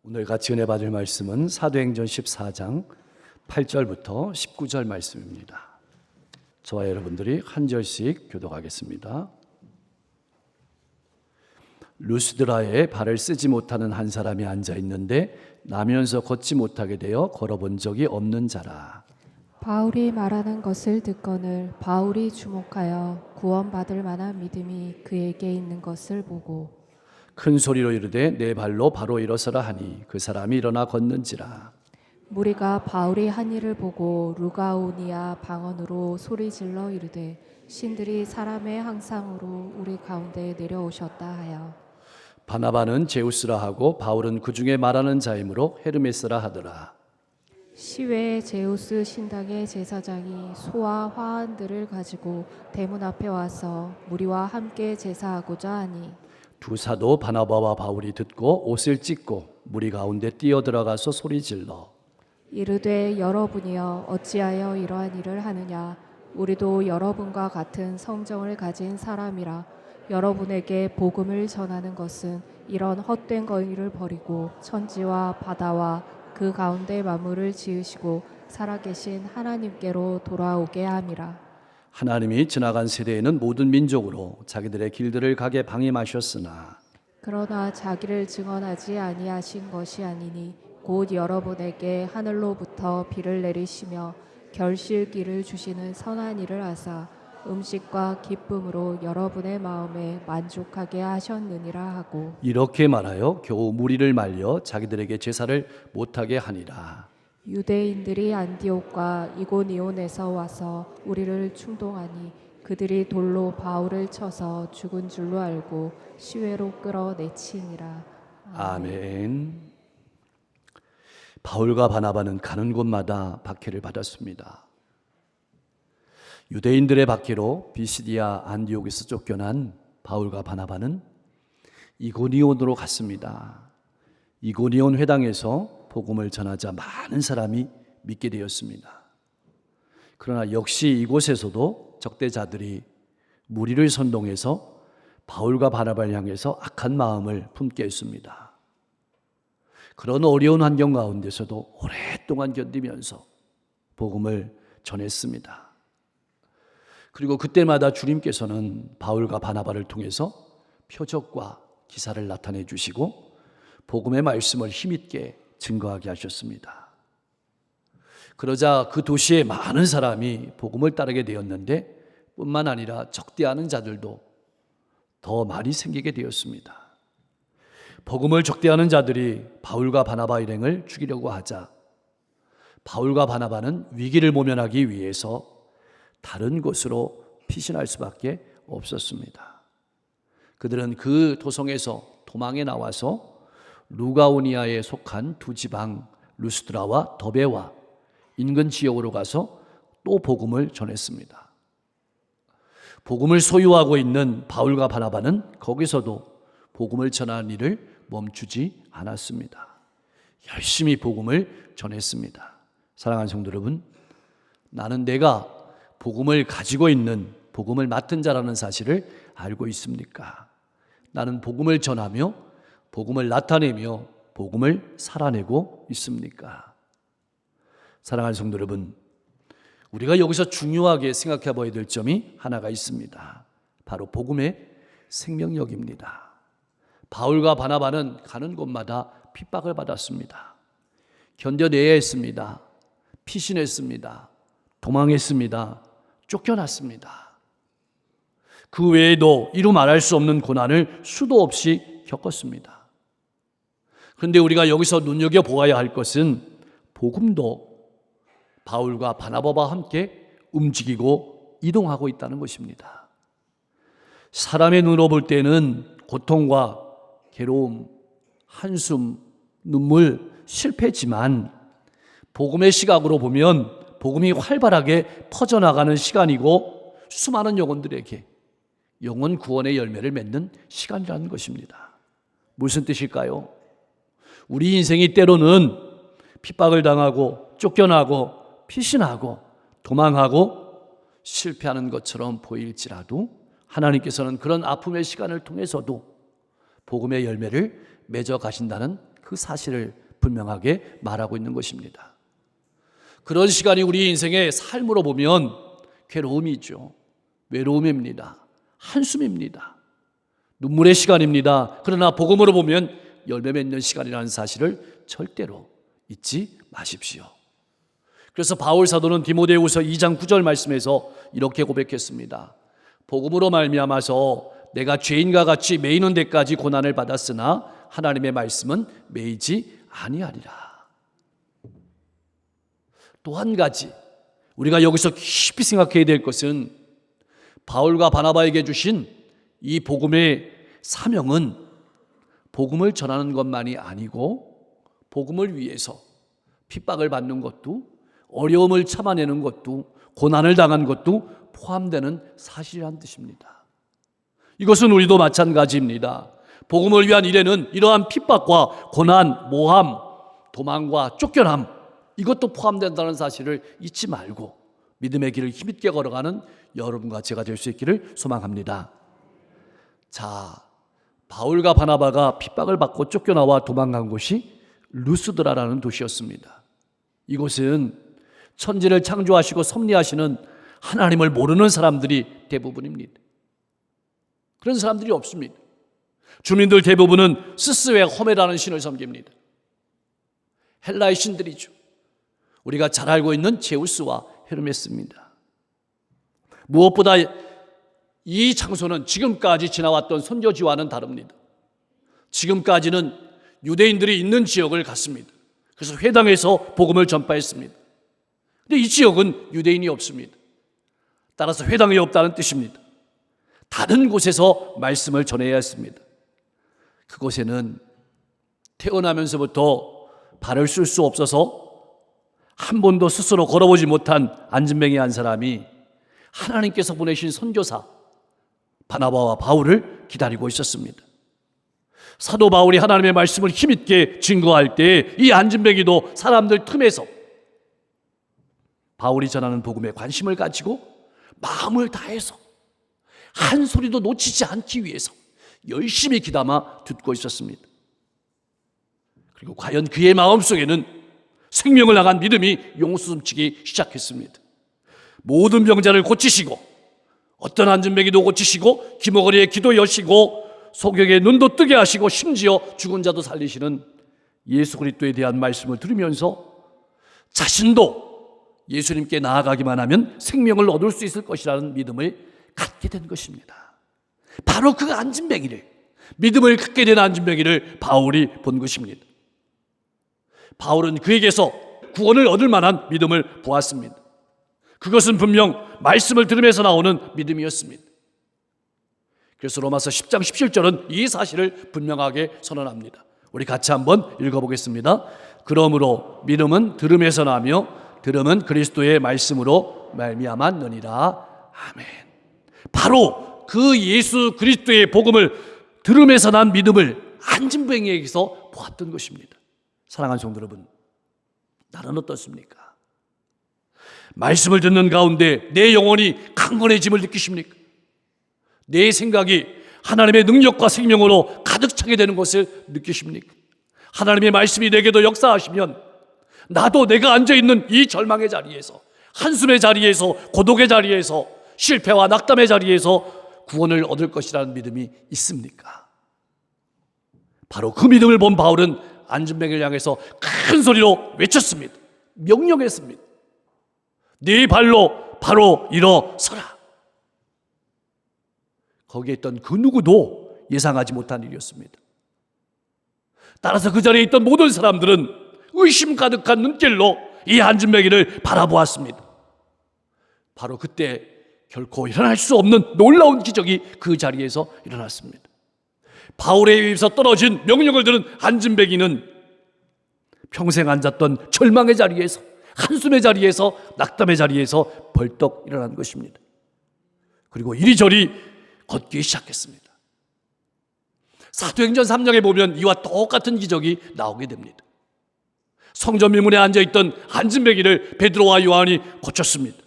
오늘 같이 은혜 받을 말씀은 사도행전 14장 8절부터 19절 말씀입니다. 저와 여러분들이 한 절씩 교독하겠습니다. 루스드라에 발을 쓰지 못하는 한 사람이 앉아 있는데 나면서 걷지 못하게 되어 걸어본 적이 없는 자라. 바울이 말하는 것을 듣거늘 바울이 주목하여 구원받을 만한 믿음이 그에게 있는 것을 보고 큰 소리로 이르되 내 발로 바로 일어서라 하니 그 사람이 일어나 걷는지라. 무리가 바울이 한 일을 보고 루가오니아 방언으로 소리질러 이르되 신들이 사람의 항상으로 우리 가운데 내려오셨다 하여 바나바는 제우스라 하고 바울은 그 중에 말하는 자이므로 헤르메스라 하더라. 시외 제우스 신당의 제사장이 소와 화환들을 가지고 대문 앞에 와서 무리와 함께 제사하고자 하니 두 사도 바나바와 바울이 듣고 옷을 찢고 무리 가운데 뛰어들어가서 소리질러 이르되 여러분이여 어찌하여 이러한 일을 하느냐 우리도 여러분과 같은 성정을 가진 사람이라 여러분에게 복음을 전하는 것은 이런 헛된 거리를 버리고 천지와 바다와 그 가운데 만물을 지으시고 살아계신 하나님께로 돌아오게 함이라. 하나님이 지나간 세대에는 모든 민족으로 자기들의 길들을 가게 방임하셨으나 그러나 자기를 증언하지 아니하신 것이 아니니 곧 여러분에게 하늘로부터 비를 내리시며 결실기를 주시는 선한 일을 하사 음식과 기쁨으로 여러분의 마음에 만족하게 하셨느니라 하고 이렇게 말하여 겨우 무리를 말려 자기들에게 제사를 못하게 하니라. 유대인들이 안디옥과 이고니온에서 와서 우리를 충동하니 그들이 돌로 바울을 쳐서 죽은 줄로 알고 시외로 끌어내치니라. 아멘. 바울과 바나바는 가는 곳마다 박해를 받았습니다. 유대인들의 박해로 비시디아 안디옥에서 쫓겨난 바울과 바나바는 이고니온으로 갔습니다. 이고니온 회당에서 복음을 전하자 많은 사람이 믿게 되었습니다. 그러나 역시 이곳에서도 적대자들이 무리를 선동해서 바울과 바나바를 향해서 악한 마음을 품게 했습니다. 그런 어려운 환경 가운데서도 오랫동안 견디면서 복음을 전했습니다. 그리고 그때마다 주님께서는 바울과 바나바를 통해서 표적과 기사를 나타내 주시고 복음의 말씀을 힘있게 증거하게 하셨습니다. 그러자 그 도시에 많은 사람이 복음을 따르게 되었는데 뿐만 아니라 적대하는 자들도 더 많이 생기게 되었습니다. 복음을 적대하는 자들이 바울과 바나바 일행을 죽이려고 하자 바울과 바나바는 위기를 모면하기 위해서 다른 곳으로 피신할 수밖에 없었습니다. 그들은 그 도성에서 도망해 나와서 루가오니아에 속한 두 지방 루스드라와 더베와 인근 지역으로 가서 또 복음을 전했습니다. 복음을 소유하고 있는 바울과 바나바는 거기서도 복음을 전하는 일을 멈추지 않았습니다. 열심히 복음을 전했습니다. 사랑하는 성도 여러분, 나는 내가 복음을 가지고 있는 복음을 맡은 자라는 사실을 알고 있습니까? 나는 복음을 전하며 복음을 나타내며 복음을 살아내고 있습니까? 사랑하는 성도 여러분, 우리가 여기서 중요하게 생각해 봐야 될 점이 하나가 있습니다. 바로 복음의 생명력입니다. 바울과 바나바는 가는 곳마다 핍박을 받았습니다. 견뎌내야 했습니다. 피신했습니다. 도망했습니다. 쫓겨났습니다. 그 외에도 이루 말할 수 없는 고난을 수도 없이 겪었습니다. 그런데 우리가 여기서 눈여겨보아야 할 것은 복음도 바울과 바나바와 함께 움직이고 이동하고 있다는 것입니다. 사람의 눈으로 볼 때는 고통과 괴로움, 한숨, 눈물, 실패지만 복음의 시각으로 보면 복음이 활발하게 퍼져나가는 시간이고 수많은 영혼들에게 영혼 구원의 열매를 맺는 시간이라는 것입니다. 무슨 뜻일까요? 우리 인생이 때로는 핍박을 당하고 쫓겨나고 피신하고 도망하고 실패하는 것처럼 보일지라도 하나님께서는 그런 아픔의 시간을 통해서도 복음의 열매를 맺어 가신다는 그 그 사실을 분명하게 말하고 있는 것입니다. 그런 시간이 우리 인생의 삶으로 보면 괴로움이죠. 외로움입니다. 한숨입니다. 눈물의 시간입니다. 그러나 복음으로 보면 열매 맺는 시간이라는 사실을 절대로 잊지 마십시오. 그래서 바울 사도는 디모데후서 2장 9절 말씀에서 이렇게 고백했습니다. 복음으로 말미암아서 내가 죄인과 같이 매이는 데까지 고난을 받았으나 하나님의 말씀은 매이지 아니하리라. 또 한 가지 우리가 여기서 깊이 생각해야 될 것은 바울과 바나바에게 주신 이 복음의 사명은 복음을 전하는 것만이 아니고 복음을 위해서 핍박을 받는 것도 어려움을 참아내는 것도 고난을 당한 것도 포함되는 사실이란 뜻입니다. 이것은 우리도 마찬가지입니다. 복음을 위한 일에는 이러한 핍박과 고난, 모함, 도망과 쫓겨남 이것도 포함된다는 사실을 잊지 말고 믿음의 길을 힘있게 걸어가는 여러분과 제가 될 수 있기를 소망합니다. 자, 바울과 바나바가 핍박을 받고 쫓겨나와 도망간 곳이 루스드라라는 도시였습니다. 이곳은 천지를 창조하시고 섭리하시는 하나님을 모르는 사람들이 대부분입니다. 그런 사람들이 없습니다. 주민들 대부분은 스스의 허메라는 신을 섬깁니다. 헬라의 신들이죠. 우리가 잘 알고 있는 제우스와 헤르메스입니다. 무엇보다 이 장소는 지금까지 지나왔던 선교지와는 다릅니다. 지금까지는 유대인들이 있는 지역을 갔습니다. 그래서 회당에서 복음을 전파했습니다. 근데 이 지역은 유대인이 없습니다. 따라서 회당이 없다는 뜻입니다. 다른 곳에서 말씀을 전해야 했습니다. 그곳에는 태어나면서부터 발을 쓸 수 없어서 한 번도 스스로 걸어보지 못한 안진뱅이 한 사람이 하나님께서 보내신 선교사 바나바와 바울을 기다리고 있었습니다. 사도 바울이 하나님의 말씀을 힘있게 증거할 때 이 안진뱅이도 사람들 틈에서 바울이 전하는 복음에 관심을 가지고 마음을 다해서 한 소리도 놓치지 않기 위해서 열심히 귀담아 듣고 있었습니다. 그리고 과연 그의 마음속에는 생명을 나간 믿음이 용수숨치기 시작했습니다. 모든 병자를 고치시고 어떤 안진뱅이도 고치시고 기모거리에 기도 여시고 소경의 눈도 뜨게 하시고 심지어 죽은 자도 살리시는 예수 그리스도에 대한 말씀을 들으면서 자신도 예수님께 나아가기만 하면 생명을 얻을 수 있을 것이라는 믿음을 갖게 된 것입니다. 바로 그 안진뱅이를, 믿음을 갖게 된 안진뱅이를 바울이 본 것입니다. 바울은 그에게서 구원을 얻을 만한 믿음을 보았습니다. 그것은 분명 말씀을 들으면서 나오는 믿음이었습니다. 그래서 로마서 10장 17절은 이 사실을 분명하게 선언합니다. 우리 같이 한번 읽어보겠습니다. 그러므로 믿음은 들음에서 나며 들음은 그리스도의 말씀으로 말미암았느니라. 아멘. 바로 그 예수 그리스도의 복음을 들음에서 난 믿음을 안진뱅이에게서 보았던 것입니다. 사랑하는 성도 여러분, 나는 어떻습니까? 말씀을 듣는 가운데 내 영혼이 강건해짐을 느끼십니까? 내 생각이 하나님의 능력과 생명으로 가득 차게 되는 것을 느끼십니까? 하나님의 말씀이 내게도 역사하시면 나도 내가 앉아있는 이 절망의 자리에서, 한숨의 자리에서, 고독의 자리에서, 실패와 낙담의 자리에서 구원을 얻을 것이라는 믿음이 있습니까? 바로 그 믿음을 본 바울은 안진뱅이를 향해서 큰 소리로 외쳤습니다. 명령했습니다. 네 발로 바로 일어서라. 거기에 있던 그 누구도 예상하지 못한 일이었습니다. 따라서 그 자리에 있던 모든 사람들은 의심 가득한 눈길로 이 안진뱅이를 바라보았습니다. 바로 그때 결코 일어날 수 없는 놀라운 기적이 그 자리에서 일어났습니다. 바울의 입에서 떨어진 명령을 들은 안진뱅이는 평생 앉았던 절망의 자리에서, 한숨의 자리에서, 낙담의 자리에서 벌떡 일어난 것입니다. 그리고 이리저리 걷기 시작했습니다. 사도행전 3장에 보면 이와 똑같은 기적이 나오게 됩니다. 성전 미문에 앉아있던 안진뱅이를 베드로와 요한이 고쳤습니다.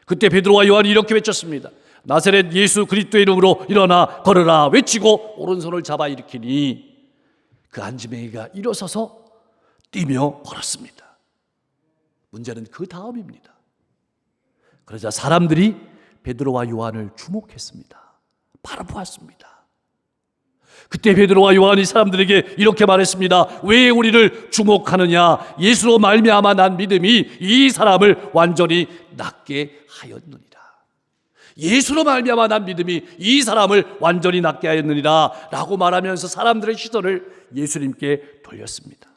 그때 베드로와 요한이 이렇게 외쳤습니다. 나사렛 예수 그리스도의 이름으로 일어나 걸으라 외치고 오른손을 잡아 일으키니 그 안지맹이가 일어서서 뛰며 걸었습니다. 문제는 그 다음입니다. 그러자 사람들이 베드로와 요한을 주목했습니다. 바라보았습니다. 그때 베드로와 요한이 사람들에게 이렇게 말했습니다. 왜 우리를 주목하느냐? 예수로 말미암아 난 믿음이 이 사람을 완전히 낫게 하였느니라. 예수로 말미암아 난 믿음이 이 사람을 완전히 낫게 하였느니라 라고 말하면서 사람들의 시선을 예수님께 돌렸습니다.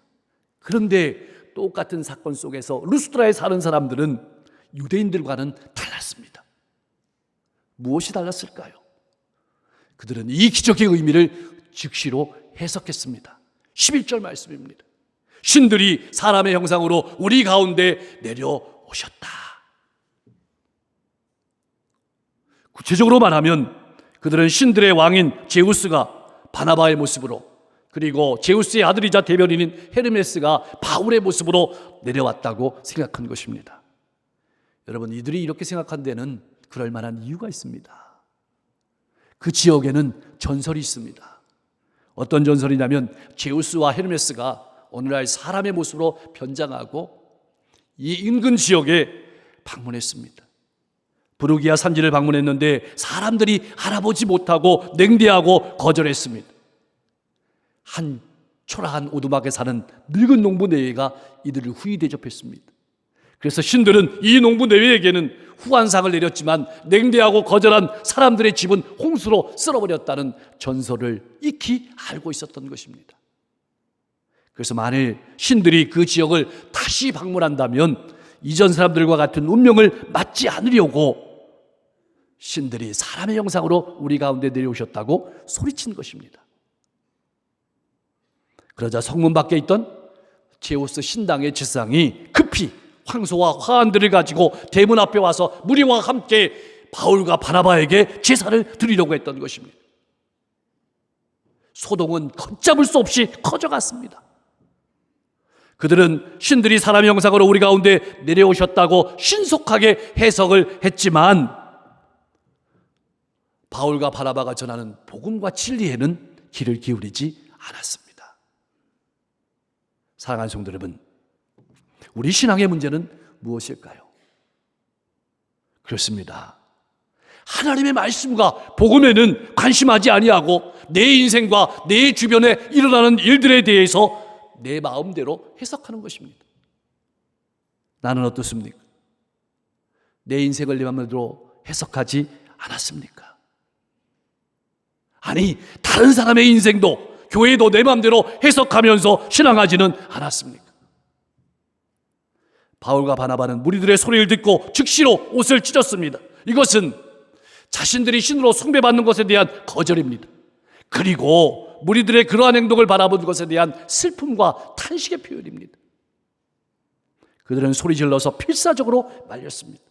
그런데 똑같은 사건 속에서 루스드라에 사는 사람들은 유대인들과는 달랐습니다. 무엇이 달랐을까요? 그들은 이 기적의 의미를 즉시로 해석했습니다. 11절 말씀입니다. 신들이 사람의 형상으로 우리 가운데 내려오셨다. 구체적으로 말하면 그들은 신들의 왕인 제우스가 바나바의 모습으로, 그리고 제우스의 아들이자 대변인인 헤르메스가 바울의 모습으로 내려왔다고 생각한 것입니다. 여러분, 이들이 이렇게 생각한 데는 그럴 만한 이유가 있습니다. 그 지역에는 전설이 있습니다. 어떤 전설이냐면 제우스와 헤르메스가 오늘날 사람의 모습으로 변장하고 이 인근 지역에 방문했습니다. 부르기아 산지를 방문했는데 사람들이 알아보지 못하고 냉대하고 거절했습니다. 한 초라한 오두막에 사는 늙은 농부 내외가 이들을 후히 대접했습니다. 그래서 신들은 이 농부 내외에게는 후한상을 내렸지만 냉대하고 거절한 사람들의 집은 홍수로 쓸어버렸다는 전설을 익히 알고 있었던 것입니다. 그래서 만일 신들이 그 지역을 다시 방문한다면 이전 사람들과 같은 운명을 맞지 않으려고 신들이 사람의 형상으로 우리 가운데 내려오셨다고 소리친 것입니다. 그러자 성문 밖에 있던 제우스 신당의 지상이 급히 황소와 화환들을 가지고 대문 앞에 와서 무리와 함께 바울과 바나바에게 제사를 드리려고 했던 것입니다. 소동은 걷잡을 수 없이 커져갔습니다. 그들은 신들이 사람의 형상으로 우리 가운데 내려오셨다고 신속하게 해석을 했지만 바울과 바나바가 전하는 복음과 진리에는 귀를 기울이지 않았습니다. 사랑하는 성도 여러분, 우리 신앙의 문제는 무엇일까요? 그렇습니다. 하나님의 말씀과 복음에는 관심하지 아니하고 내 인생과 내 주변에 일어나는 일들에 대해서 내 마음대로 해석하는 것입니다. 나는 어떻습니까? 내 인생을 내 마음대로 해석하지 않았습니까? 아니, 다른 사람의 인생도 교회도 내 마음대로 해석하면서 신앙하지는 않았습니까? 바울과 바나바는 무리들의 소리를 듣고 즉시로 옷을 찢었습니다. 이것은 자신들이 신으로 숭배받는 것에 대한 거절입니다. 그리고 무리들의 그러한 행동을 바라본 것에 대한 슬픔과 탄식의 표현입니다. 그들은 소리 질러서 필사적으로 말렸습니다.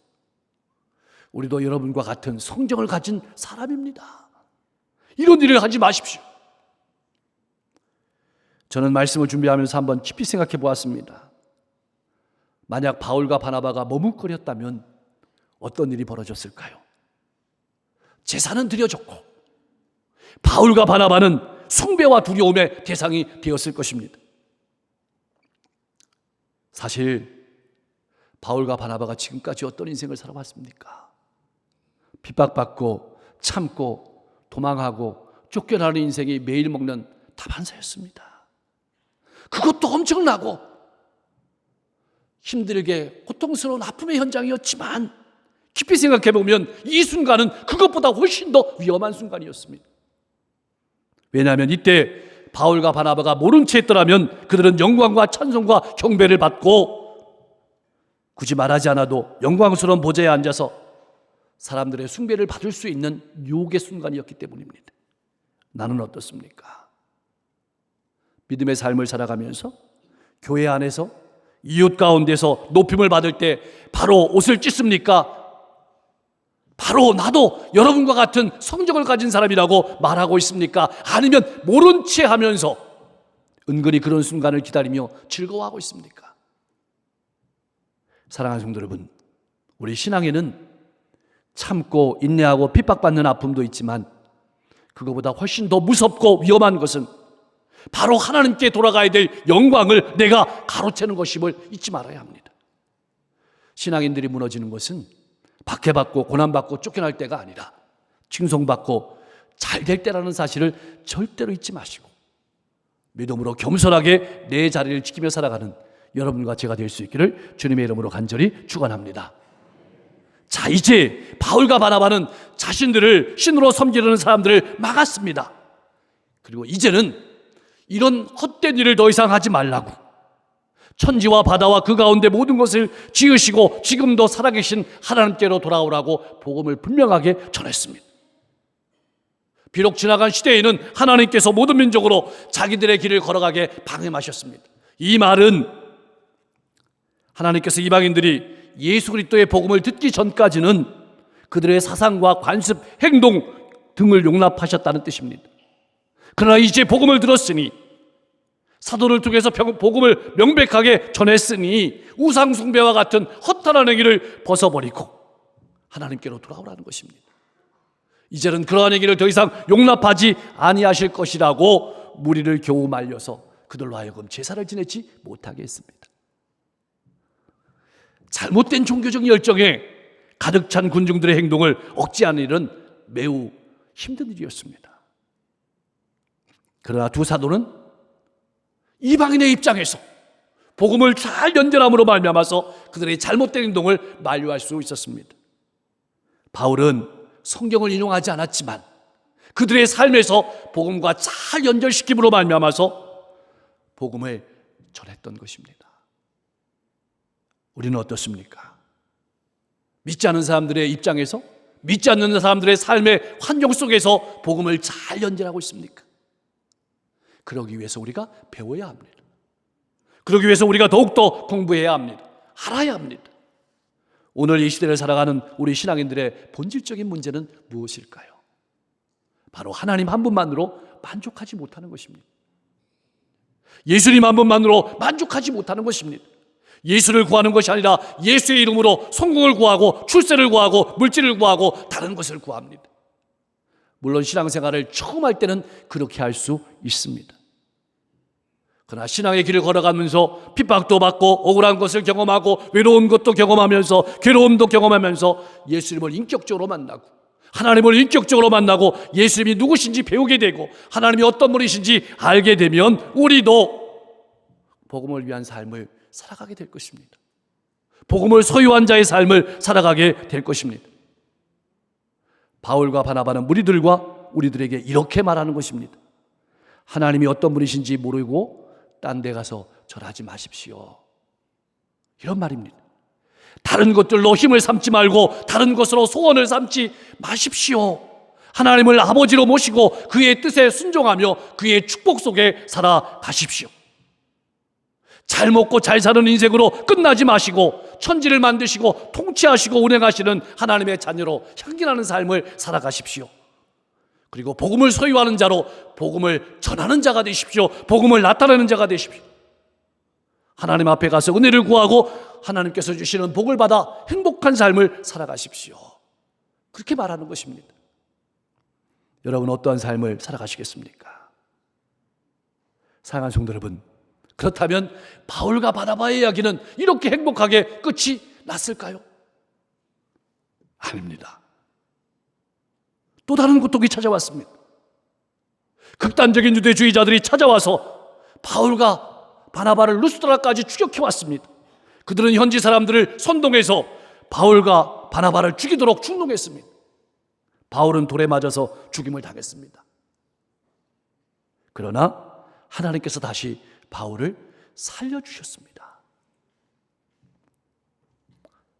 우리도 여러분과 같은 성정을 가진 사람입니다. 이런 일을 하지 마십시오. 저는 말씀을 준비하면서 한번 깊이 생각해 보았습니다. 만약 바울과 바나바가 머뭇거렸다면 어떤 일이 벌어졌을까요? 제사는 드려졌고 바울과 바나바는 숭배와 두려움의 대상이 되었을 것입니다. 사실 바울과 바나바가 지금까지 어떤 인생을 살아왔습니까? 핍박받고 참고 도망하고 쫓겨나는 인생이 매일 먹는 다반사였습니다. 그것도 엄청나고 힘들게 고통스러운 아픔의 현장이었지만 깊이 생각해 보면 이 순간은 그것보다 훨씬 더 위험한 순간이었습니다. 왜냐하면 이때 바울과 바나바가 모른 채 했더라면 그들은 영광과 찬송과 경배를 받고 굳이 말하지 않아도 영광스러운 보좌에 앉아서 사람들의 숭배를 받을 수 있는 유혹의 순간이었기 때문입니다. 나는 어떻습니까? 믿음의 삶을 살아가면서 교회 안에서 이웃 가운데서 높임을 받을 때 바로 옷을 찢습니까? 바로 나도 여러분과 같은 성적을 가진 사람이라고 말하고 있습니까? 아니면 모른 채 하면서 은근히 그런 순간을 기다리며 즐거워하고 있습니까? 사랑하는 성도 여러분, 우리 신앙에는 참고 인내하고 핍박받는 아픔도 있지만 그거보다 훨씬 더 무섭고 위험한 것은 바로 하나님께 돌아가야 될 영광을 내가 가로채는 것임을 잊지 말아야 합니다. 신앙인들이 무너지는 것은 박해받고 고난받고 쫓겨날 때가 아니라 칭송받고 잘 될 때라는 사실을 절대로 잊지 마시고 믿음으로 겸손하게 내 자리를 지키며 살아가는 여러분과 제가 될 수 있기를 주님의 이름으로 간절히 축원합니다. 자, 이제 바울과 바나바는 자신들을 신으로 섬기려는 사람들을 막았습니다. 그리고 이제는 이런 헛된 일을 더 이상 하지 말라고, 천지와 바다와 그 가운데 모든 것을 지으시고 지금도 살아계신 하나님께로 돌아오라고 복음을 분명하게 전했습니다. 비록 지나간 시대에는 하나님께서 모든 민족으로 자기들의 길을 걸어가게 방임하셨습니다. 이 말은 하나님께서 이방인들이 예수 그리스도의 복음을 듣기 전까지는 그들의 사상과 관습, 행동 등을 용납하셨다는 뜻입니다. 그러나 이제 복음을 들었으니, 사도를 통해서 복음을 명백하게 전했으니 우상 숭배와 같은 허탄한 행위를 벗어버리고 하나님께로 돌아오라는 것입니다. 이제는 그러한 얘기를 더 이상 용납하지 아니하실 것이라고 무리를 겨우 말려서 그들로 하여금 제사를 지내지 못하게 했습니다. 잘못된 종교적 열정에 가득 찬 군중들의 행동을 억제하는 일은 매우 힘든 일이었습니다. 그러나 두 사도는 이방인의 입장에서 복음을 잘 연결함으로 말미암아서 그들의 잘못된 행동을 만류할 수 있었습니다. 바울은 성경을 인용하지 않았지만 그들의 삶에서 복음과 잘 연결시킴으로 말미암아서 복음을 전했던 것입니다. 우리는 어떻습니까? 믿지 않는 사람들의 입장에서, 믿지 않는 사람들의 삶의 환경 속에서 복음을 잘 연결하고 있습니까? 그러기 위해서 우리가 배워야 합니다. 그러기 위해서 우리가 더욱더 공부해야 합니다. 알아야 합니다. 오늘 이 시대를 살아가는 우리 신앙인들의 본질적인 문제는 무엇일까요? 바로 하나님 한 분만으로 만족하지 못하는 것입니다. 예수님 한 분만으로 만족하지 못하는 것입니다. 예수를 구하는 것이 아니라 예수의 이름으로 성공을 구하고 출세를 구하고 물질을 구하고 다른 것을 구합니다. 물론 신앙생활을 처음 할 때는 그렇게 할 수 있습니다. 그러나 신앙의 길을 걸어가면서 핍박도 받고 억울한 것을 경험하고 외로운 것도 경험하면서 괴로움도 경험하면서 예수님을 인격적으로 만나고 하나님을 인격적으로 만나고 예수님이 누구신지 배우게 되고 하나님이 어떤 분이신지 알게 되면 우리도 복음을 위한 삶을 살아가게 될 것입니다. 복음을 소유한 자의 삶을 살아가게 될 것입니다. 바울과 바나바는 무리들과 우리들에게 이렇게 말하는 것입니다. 하나님이 어떤 분이신지 모르고 딴 데 가서 절하지 마십시오. 이런 말입니다. 다른 것들로 힘을 삼지 말고 다른 것으로 소원을 삼지 마십시오. 하나님을 아버지로 모시고 그의 뜻에 순종하며 그의 축복 속에 살아가십시오. 잘 먹고 잘 사는 인생으로 끝나지 마시고 천지를 만드시고 통치하시고 운행하시는 하나님의 자녀로 향기나는 삶을 살아가십시오. 그리고 복음을 소유하는 자로 복음을 전하는 자가 되십시오. 복음을 나타내는 자가 되십시오. 하나님 앞에 가서 은혜를 구하고 하나님께서 주시는 복을 받아 행복한 삶을 살아가십시오. 그렇게 말하는 것입니다. 여러분 어떠한 삶을 살아가시겠습니까? 사랑하는 성도 여러분, 그렇다면 바울과 바나바의 이야기는 이렇게 행복하게 끝이 났을까요? 아닙니다. 또 다른 고통이 찾아왔습니다. 극단적인 유대주의자들이 찾아와서 바울과 바나바를 루스드라까지 추격해왔습니다. 그들은 현지 사람들을 선동해서 바울과 바나바를 죽이도록 충동했습니다. 바울은 돌에 맞아서 죽임을 당했습니다. 그러나 하나님께서 다시 바울을 살려주셨습니다.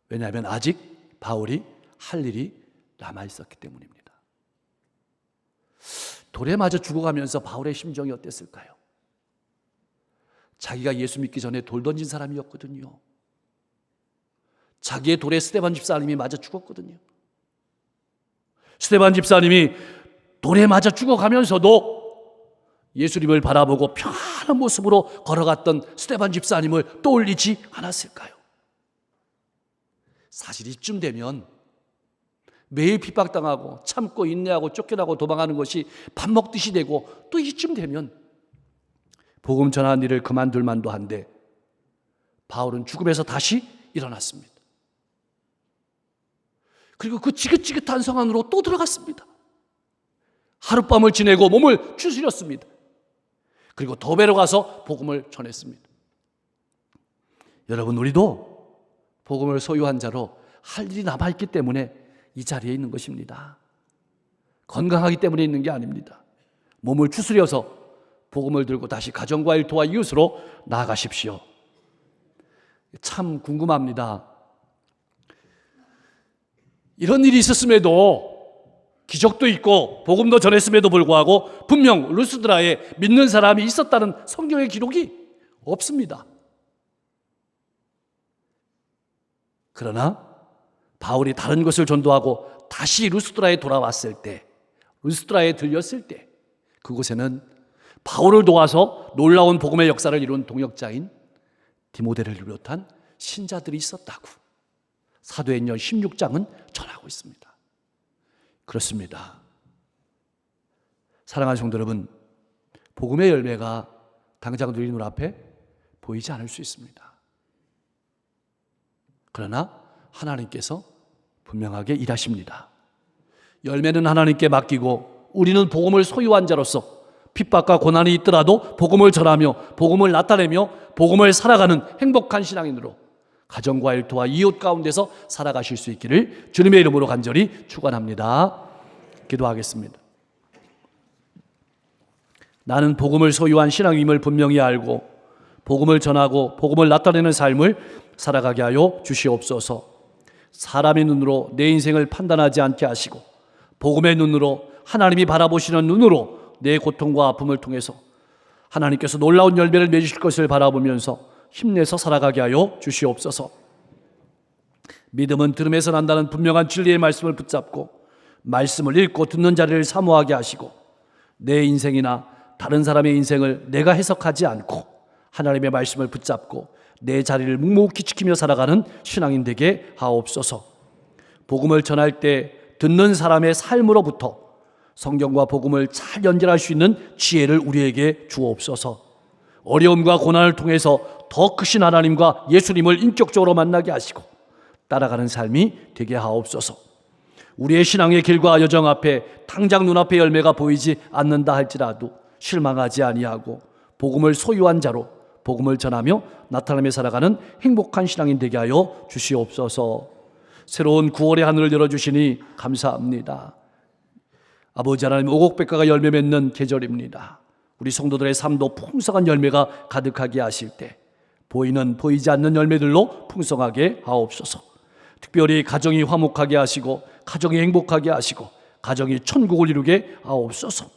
왜냐하면 아직 바울이 할 일이 남아있었기 때문입니다. 돌에 맞아 죽어가면서 바울의 심정이 어땠을까요? 자기가 예수 믿기 전에 돌 던진 사람이었거든요. 자기의 돌에 스데반 집사님이 맞아 죽었거든요. 스데반 집사님이 돌에 맞아 죽어가면서도 예수님을 바라보고 평안한 모습으로 걸어갔던 스데반 집사님을 떠올리지 않았을까요? 사실 이쯤 되면 매일 핍박당하고 참고 인내하고 쫓겨나고 도망가는 것이 밥 먹듯이 되고 또 이쯤 되면 복음 전하는 일을 그만둘 만도 한데 바울은 죽음에서 다시 일어났습니다. 그리고 그 지긋지긋한 성 안으로 또 들어갔습니다. 하룻밤을 지내고 몸을 추스렸습니다. 그리고 더베로 가서 복음을 전했습니다. 여러분, 우리도 복음을 소유한 자로 할 일이 남아있기 때문에 이 자리에 있는 것입니다. 건강하기 때문에 있는 게 아닙니다. 몸을 추스려서 복음을 들고 다시 가정과 일터와 이웃으로 나아가십시오. 참 궁금합니다. 이런 일이 있었음에도, 기적도 있고 복음도 전했음에도 불구하고 분명 루스드라에 믿는 사람이 있었다는 성경의 기록이 없습니다. 그러나 바울이 다른 것을 전도하고 다시 루스드라에 돌아왔을 때, 루스드라에 들렸을 때 그곳에는 바울을 도와서 놀라운 복음의 역사를 이룬 동역자인 디모데를 비롯한 신자들이 있었다고 사도행전 16장은 전하고 있습니다. 그렇습니다. 사랑하는 성도 여러분, 복음의 열매가 당장 우리 눈앞에 보이지 않을 수 있습니다. 그러나 하나님께서 분명하게 일하십니다. 열매는 하나님께 맡기고 우리는 복음을 소유한 자로서 핍박과 고난이 있더라도 복음을 전하며 복음을 나타내며 복음을 살아가는 행복한 신앙인으로 가정과 일터와 이웃 가운데서 살아가실 수 있기를 주님의 이름으로 간절히 축원합니다. 기도하겠습니다. 나는 복음을 소유한 신앙임을 분명히 알고 복음을 전하고 복음을 나타내는 삶을 살아가게 하여 주시옵소서. 사람의 눈으로 내 인생을 판단하지 않게 하시고 복음의 눈으로, 하나님이 바라보시는 눈으로 내 고통과 아픔을 통해서 하나님께서 놀라운 열매를 맺으실 것을 바라보면서 힘내서 살아가게 하여 주시옵소서. 믿음은 들음에서 난다는 분명한 진리의 말씀을 붙잡고 말씀을 읽고 듣는 자리를 사모하게 하시고 내 인생이나 다른 사람의 인생을 내가 해석하지 않고 하나님의 말씀을 붙잡고 내 자리를 묵묵히 지키며 살아가는 신앙인 되게 하옵소서. 복음을 전할 때 듣는 사람의 삶으로부터 성경과 복음을 잘 연결할 수 있는 지혜를 우리에게 주옵소서. 어려움과 고난을 통해서 더 크신 하나님과 예수님을 인격적으로 만나게 하시고 따라가는 삶이 되게 하옵소서. 우리의 신앙의 길과 여정 앞에 당장 눈앞에 열매가 보이지 않는다 할지라도 실망하지 아니하고 복음을 소유한 자로 복음을 전하며 나타나며 살아가는 행복한 신앙인 되게 하여 주시옵소서. 새로운 9월의 하늘을 열어주시니 감사합니다. 아버지 하나님, 오곡백과가 열매 맺는 계절입니다. 우리 성도들의 삶도 풍성한 열매가 가득하게 하실 때 보이는 보이지 않는 열매들로 풍성하게 하옵소서. 특별히 가정이 화목하게 하시고 가정이 행복하게 하시고 가정이 천국을 이루게 하옵소서.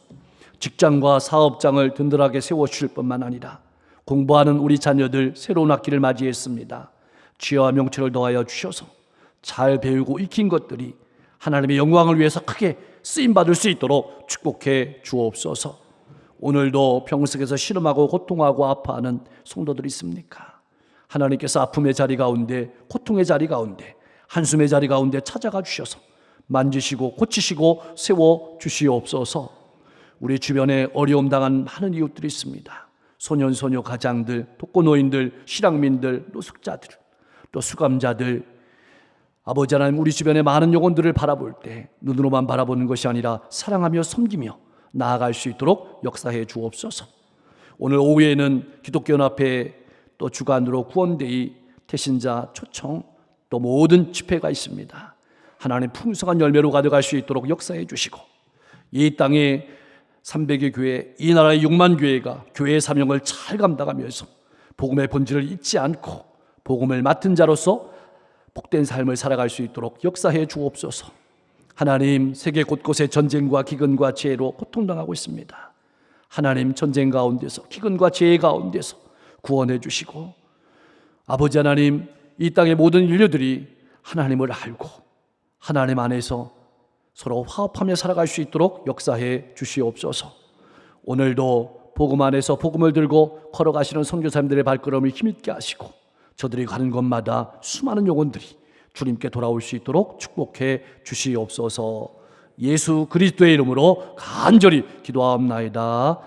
직장과 사업장을 든든하게 세워주실 뿐만 아니라 공부하는 우리 자녀들 새로운 학기를 맞이했습니다. 지혜와 명철을 더하여 주셔서 잘 배우고 익힌 것들이 하나님의 영광을 위해서 크게 쓰임받을 수 있도록 축복해 주옵소서. 오늘도 병석에서 신음하고 고통하고 아파하는 성도들이 있습니까? 하나님께서 아픔의 자리 가운데, 고통의 자리 가운데, 한숨의 자리 가운데 찾아가 주셔서 만지시고 고치시고 세워 주시옵소서. 우리 주변에 어려움 당한 많은 이웃들이 있습니다. 소년 소녀 가장들, 독거노인들, 실향민들, 노숙자들, 또 수감자들, 아버지 하나님, 우리 주변의 많은 영혼들을 바라볼 때 눈으로만 바라보는 것이 아니라 사랑하며 섬기며 나아갈 수 있도록 역사해 주옵소서. 오늘 오후에는 기독교연합회 또 주관으로 구원데이, 태신자, 초청 또 모든 집회가 있습니다. 하나님 풍성한 열매로 가져갈 수 있도록 역사해 주시고 이 땅에 300여 교회, 이 나라의 6만 교회가 교회의 사명을 잘 감당하면서 복음의 본질을 잊지 않고 복음을 맡은 자로서 복된 삶을 살아갈 수 있도록 역사해 주옵소서. 하나님, 세계 곳곳에 전쟁과 기근과 재해로 고통당하고 있습니다. 하나님, 전쟁 가운데서 기근과 재해 가운데서 구원해 주시고 아버지 하나님, 이 땅의 모든 인류들이 하나님을 알고 하나님 안에서 서로 화합하며 살아갈 수 있도록 역사해 주시옵소서. 오늘도 복음 안에서 복음을 들고 걸어가시는 선교사님들의 발걸음을 힘있게 하시고 저들이 가는 곳마다 수많은 영혼들이 주님께 돌아올 수 있도록 축복해 주시옵소서. 예수 그리스도의 이름으로 간절히 기도하옵나이다.